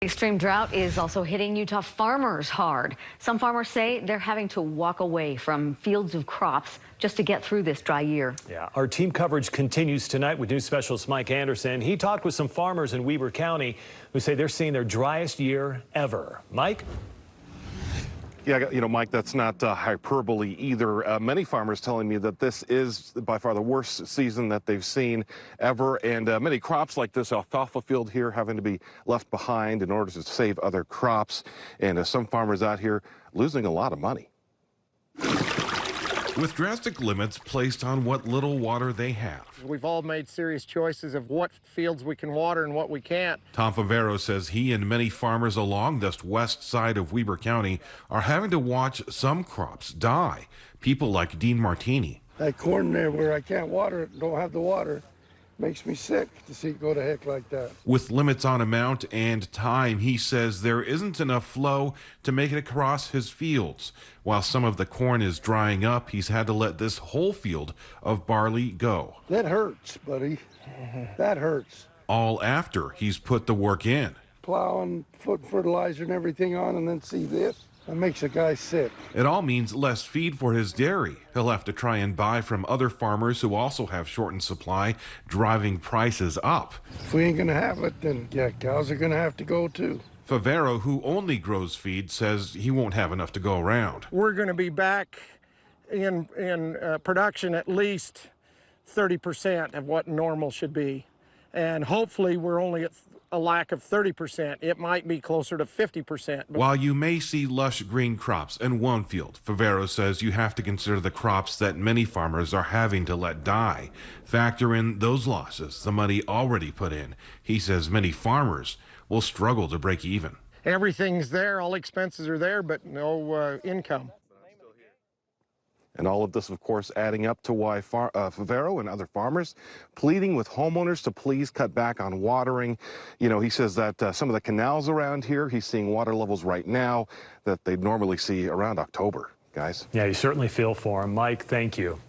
Extreme drought is also hitting Utah farmers hard. Some farmers say they're having to walk away from fields of crops just to get through this dry year. Yeah, our team coverage continues tonight with news specialist Mike Anderson. He talked with some farmers in Weber County who say they're seeing their driest year ever. Mike? Yeah, Mike, that's not hyperbole either. Many farmers telling me that this is by far the worst season that they've seen ever, and many crops like this alfalfa field here having to be left behind in order to save other crops, and some farmers out here losing a lot of money. With drastic limits placed on what little water they have. We've all made serious choices of what fields we can water and what we can't. Tom Favero says he and many farmers along this west side of Weber County are having to watch some crops die. People like Dean Martini. That corn there where I can't water it, don't have the water, makes me sick to see it go to heck like that. With limits on amount and time, he says there isn't enough flow to make it across his fields. While some of the corn is drying up, he's had to let this whole field of barley go. That hurts, buddy. That hurts. All after he's put the work in. Plowing, putting fertilizer and everything on, and then see this. That makes a guy sick. It all means less feed for his dairy. He'll have to try and buy from other farmers who also have shortened supply, driving prices up. If we ain't gonna have it, then yeah, cows are gonna have to go too. Favero, who only grows feed, says he won't have enough to go around. We're going to be back in production at least 30% of what normal should be. And hopefully we're only at a lack of 30%. It might be closer to 50%. While you may see lush green crops in one field, Favero says you have to consider the crops that many farmers are having to let die. Factor in those losses, the money already put in. He says many farmers will struggle to break even. Everything's there, all expenses are there, but no income. And all of this, of course, adding up to why Favero and other farmers pleading with homeowners to please cut back on watering. He says that some of the canals around here, he's seeing water levels right now that they'd normally see around October, guys. Yeah, you certainly feel for him. Mike, thank you.